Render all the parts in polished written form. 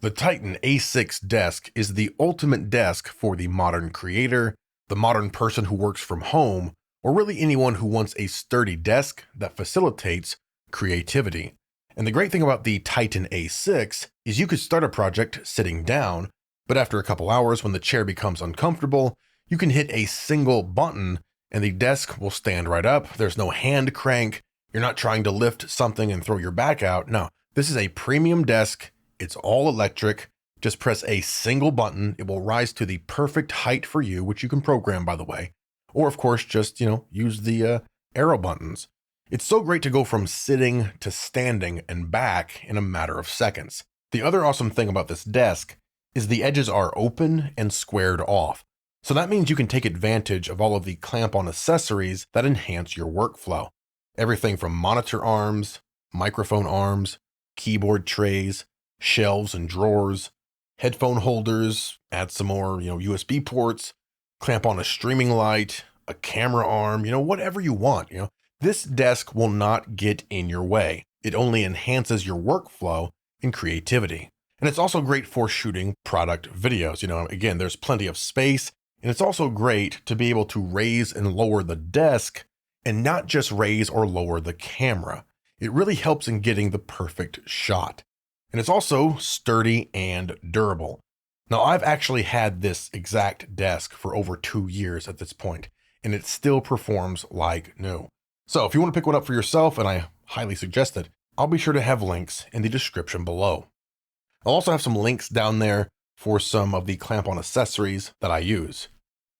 The Titan A6 desk is the ultimate desk for the modern creator, the modern person who works from home, or really anyone who wants a sturdy desk that facilitates creativity. And the great thing about the Titan A6 is you could start a project sitting down, but after a couple hours when the chair becomes uncomfortable, you can hit a single button and the desk will stand right up. There's no hand crank. You're not trying to lift something and throw your back out. No, this is a premium desk. It's all electric. Just press a single button. It will rise to the perfect height for you, which you can program, by the way. Or of course, just, use the arrow buttons. It's so great to go from sitting to standing and back in a matter of seconds. The other awesome thing about this desk is the edges are open and squared off. So that means you can take advantage of all of the clamp-on accessories that enhance your workflow. Everything from monitor arms, microphone arms, keyboard trays, shelves and drawers, headphone holders, add some more, USB ports, clamp on a streaming light, a camera arm, whatever you want, This desk will not get in your way. It only enhances your workflow and creativity. And it's also great for shooting product videos. Again, there's plenty of space, and it's also great to be able to raise and lower the desk and not just raise or lower the camera. It really helps in getting the perfect shot. And it's also sturdy and durable. Now, I've actually had this exact desk for over 2 years at this point, and it still performs like new. So if you want to pick one up for yourself, and I highly suggest it, I'll be sure to have links in the description below. I'll also have some links down there for some of the clamp-on accessories that I use.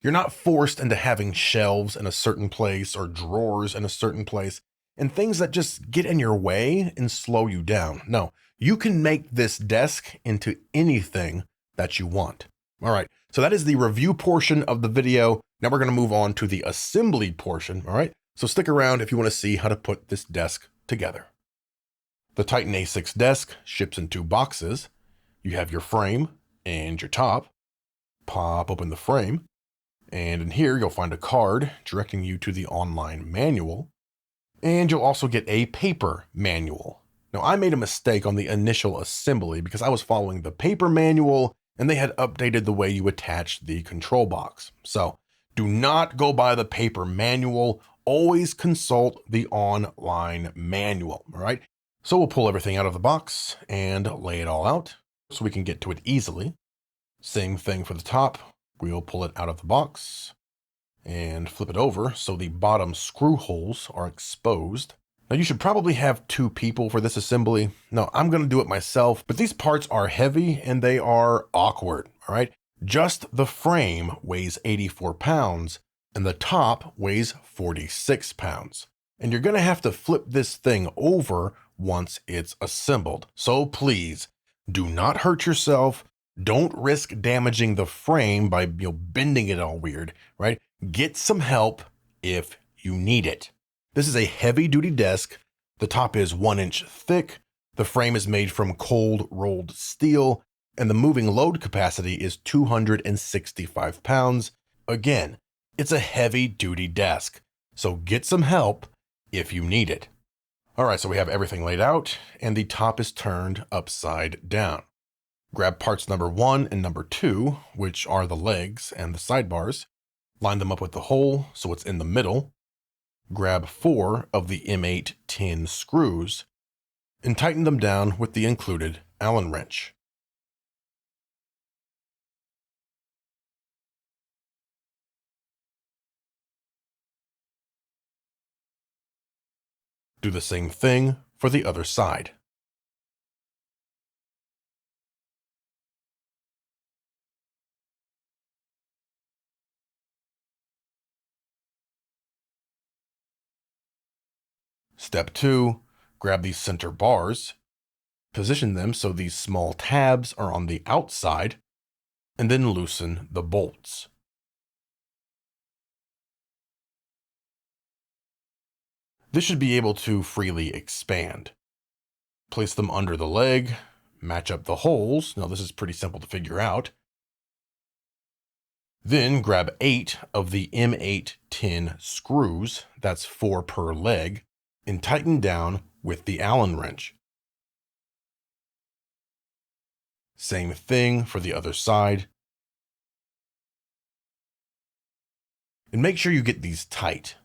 You're not forced into having shelves in a certain place or drawers in a certain place and things that just get in your way and slow you down. No, you can make this desk into anything that you want. All right, so that is the review portion of the video. Now we're going to move on to the assembly portion. All right, so stick around if you want to see how to put this desk together. The Titan A6 desk ships in 2 boxes. You have your frame and your top. Pop open the frame, and in here you'll find a card directing you to the online manual, and you'll also get a paper manual. Now, I made a mistake on the initial assembly because I was following the paper manual and they had updated the way you attach the control box. So do not go by the paper manual. Always consult the online manual, all right? So we'll pull everything out of the box and lay it all out so we can get to it easily. Same thing for the top. We'll pull it out of the box and flip it over so the bottom screw holes are exposed. Now, you should probably have 2 people for this assembly. No, I'm going to do it myself, but these parts are heavy and they are awkward, all right? Just the frame weighs 84 pounds and the top weighs 46 pounds. And you're going to have to flip this thing over once it's assembled. So please, do not hurt yourself. Don't risk damaging the frame by bending it all weird, right? Get some help if you need it. This is a heavy-duty desk. The top is 1 inch thick. The frame is made from cold rolled steel, and the moving load capacity is 265 pounds. Again, it's a heavy-duty desk, so get some help if you need it. All right, so we have everything laid out, and the top is turned upside down. Grab parts number 1 and number 2, which are the legs and the sidebars. Line them up with the hole so it's in the middle. Grab 4 of the M8 tin screws and tighten them down with the included Allen wrench. Do the same thing for the other side. Step 2, grab these center bars, position them so these small tabs are on the outside, and then loosen the bolts. This should be able to freely expand. Place them under the leg, match up the holes. Now this is pretty simple to figure out. Then grab 8 of the M8 tin screws, that's 4 per leg, and tighten down with the Allen wrench. Same thing for the other side. And make sure you get these tight.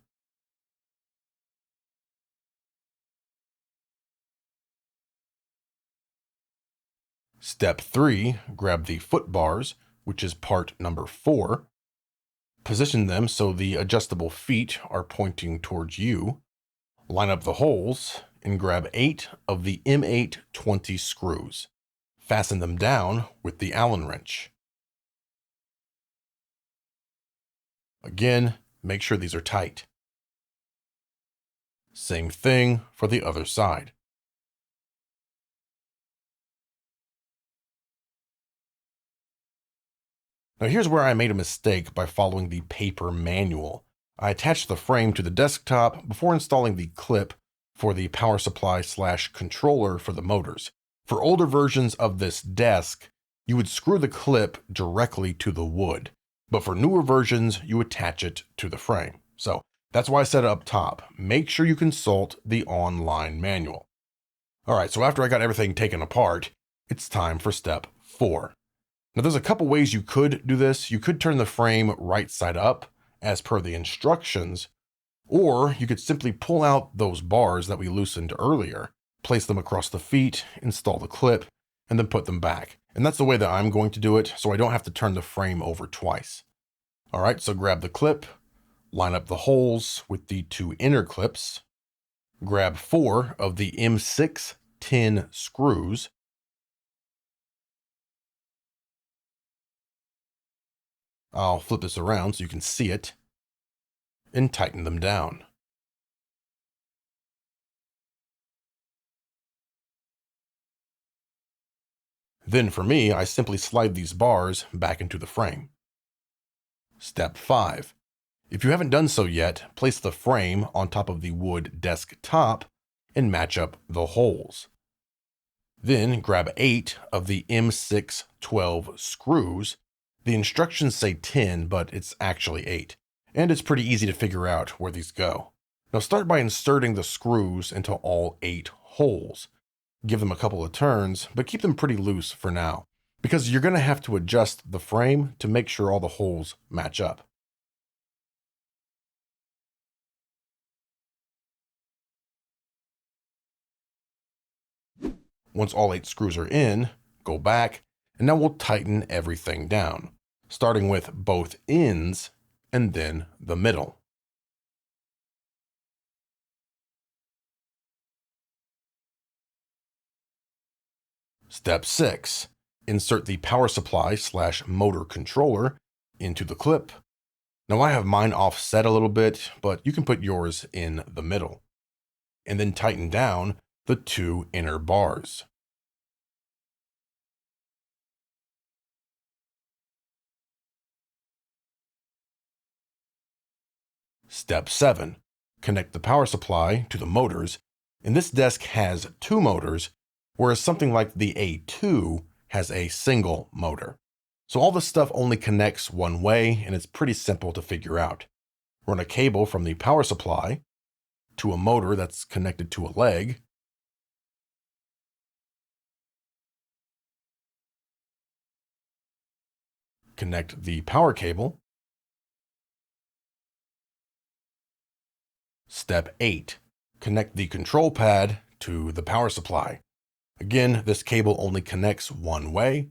Step 3, grab the foot bars, which is part number 4. Position them so the adjustable feet are pointing towards you. Line up the holes and grab 8 of the M8 20 screws. Fasten them down with the Allen wrench. Again, make sure these are tight. Same thing for the other side. Now here's where I made a mistake by following the paper manual. I attached the frame to the desktop before installing the clip for the power supply / controller for the motors. For older versions of this desk, you would screw the clip directly to the wood, but for newer versions, you attach it to the frame. So that's why I said it up top. Make sure you consult the online manual. All right, so after I got everything taken apart, it's time for step 4. Now there's a couple ways you could do this. You could turn the frame right side up as per the instructions, or you could simply pull out those bars that we loosened earlier, place them across the feet, install the clip, and then put them back. And that's the way that I'm going to do it, so I don't have to turn the frame over twice. All right, so grab the clip, line up the holes with the 2 inner clips, grab 4 of the M6 10 screws, I'll flip this around so you can see it, and tighten them down. Then for me, I simply slide these bars back into the frame. Step 5. If you haven't done so yet, place the frame on top of the wood desk top and match up the holes. Then grab 8 of the M6 12 screws. The instructions say 10, but it's actually 8. And it's pretty easy to figure out where these go. Now start by inserting the screws into all 8 holes. Give them a couple of turns, but keep them pretty loose for now, because you're going to have to adjust the frame to make sure all the holes match up. Once all 8 screws are in, go back, and now we'll tighten everything down, starting with both ends and then the middle. Step 6. Insert the power supply / motor controller into the clip. Now I have mine offset a little bit, but you can put yours in the middle. And then tighten down the 2 inner bars. Step 7. Connect the power supply to the motors, and this desk has 2 motors, whereas something like the A2 has a single motor. So all this stuff only connects one way, and it's pretty simple to figure out. Run a cable from the power supply to a motor that's connected to a leg, connect the power cable. Step 8. Connect the control pad to the power supply. Again, this cable only connects one way.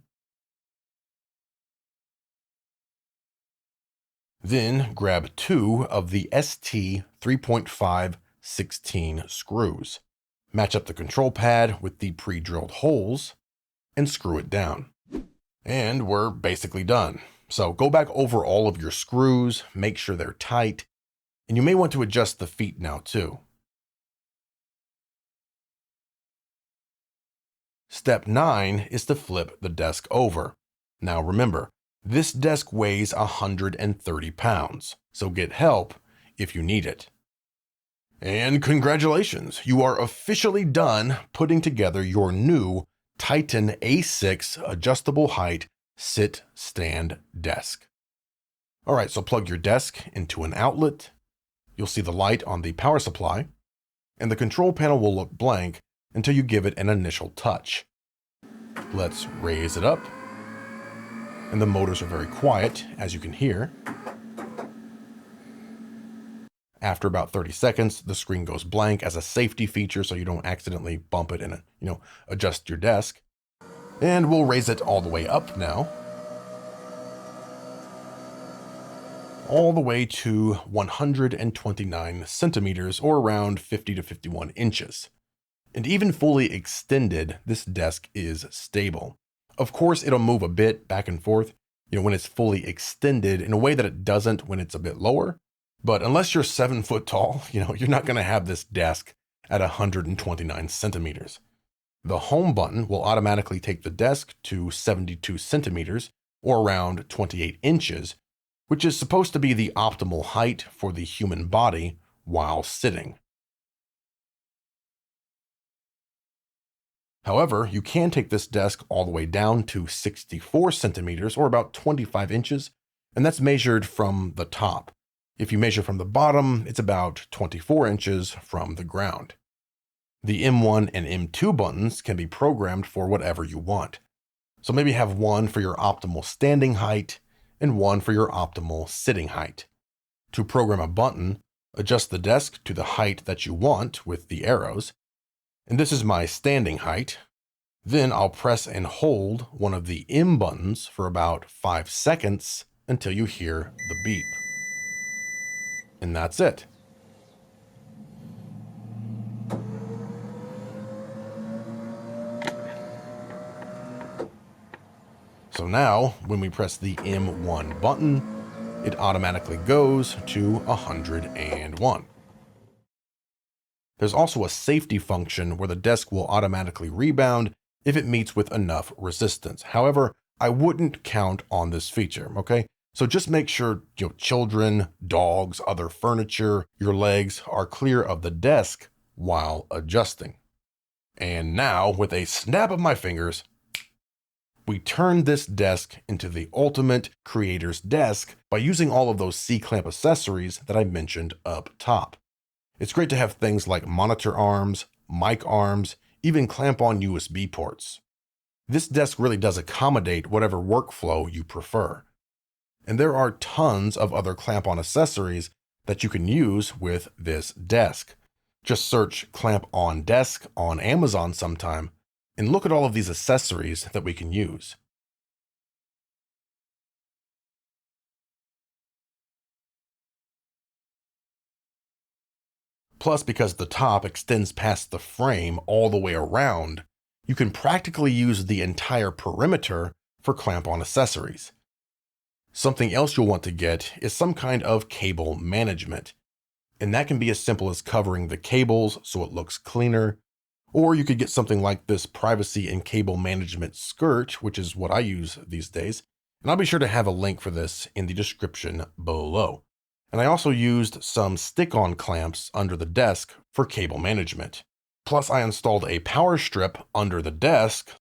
Then grab 2 of the ST 3.5 16 screws. Match up the control pad with the pre-drilled holes and screw it down. And we're basically done. So go back over all of your screws, make sure they're tight, and you may want to adjust the feet now too. Step 9 is to flip the desk over. Now remember, this desk weighs 130 pounds, so get help if you need it. And congratulations, you are officially done putting together your new Titan A6 adjustable height sit-stand desk. All right, so plug your desk into an outlet. You'll see the light on the power supply, and the control panel will look blank until you give it an initial touch. Let's raise it up. And the motors are very quiet, as you can hear. After about 30 seconds, the screen goes blank as a safety feature so you don't accidentally bump it and, adjust your desk. And we'll raise it all the way up now. All the way to 129 centimeters, or around 50 to 51 inches. And even fully extended, this desk is stable. Of course, it'll move a bit back and forth, when it's fully extended, in a way that it doesn't when it's a bit lower. But unless you're 7 foot tall, you're not going to have this desk at 129 centimeters. The home button will automatically take the desk to 72 centimeters, or around 28 inches, which is supposed to be the optimal height for the human body while sitting. However, you can take this desk all the way down to 64 centimeters, or about 25 inches, and that's measured from the top. If you measure from the bottom, it's about 24 inches from the ground. The M1 and M2 buttons can be programmed for whatever you want. So maybe have one for your optimal standing height and one for your optimal sitting height. To program a button, adjust the desk to the height that you want with the arrows. And this is my standing height. Then I'll press and hold one of the M buttons for about 5 seconds until you hear the beep. And that's it. So now, when we press the M1 button, it automatically goes to 101. There's also a safety function where the desk will automatically rebound if it meets with enough resistance. However, I wouldn't count on this feature, okay? So just make sure children, dogs, other furniture, your legs are clear of the desk while adjusting. And now, with a snap of my fingers, we turn this desk into the ultimate creator's desk by using all of those C-clamp accessories that I mentioned up top. It's great to have things like monitor arms, mic arms, even clamp-on USB ports. This desk really does accommodate whatever workflow you prefer. And there are tons of other clamp-on accessories that you can use with this desk. Just search clamp-on desk on Amazon sometime and look at all of these accessories that we can use. Plus, because the top extends past the frame all the way around, you can practically use the entire perimeter for clamp-on accessories. Something else you'll want to get is some kind of cable management. And that can be as simple as covering the cables so it looks cleaner. Or you could get something like this privacy and cable management skirt, which is what I use these days. And I'll be sure to have a link for this in the description below. And I also used some stick-on clamps under the desk for cable management. Plus, I installed a power strip under the desk,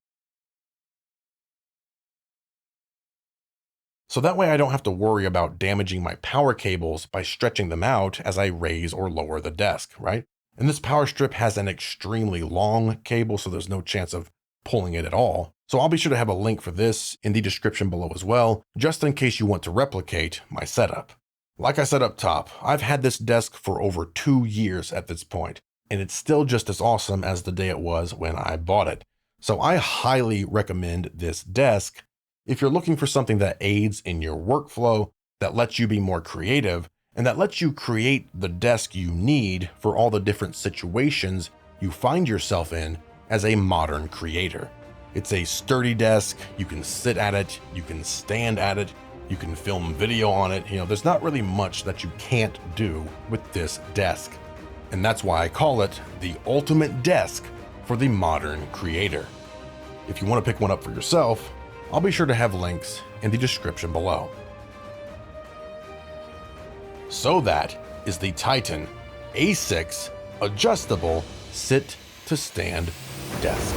so that way I don't have to worry about damaging my power cables by stretching them out as I raise or lower the desk, right? And this power strip has an extremely long cable, so there's no chance of pulling it at all. So I'll be sure to have a link for this in the description below as well, just in case you want to replicate my setup. Like I said up top, I've had this desk for over 2 years at this point, and it's still just as awesome as the day it was when I bought it. So I highly recommend this desk if you're looking for something that aids in your workflow, that lets you be more creative, and that lets you create the desk you need for all the different situations you find yourself in as a modern creator. It's a sturdy desk, you can sit at it, you can stand at it, you can film video on it. There's not really much that you can't do with this desk. And that's why I call it the ultimate desk for the modern creator. If you want to pick one up for yourself, I'll be sure to have links in the description below. So that is the Titan A6 adjustable sit to stand desk.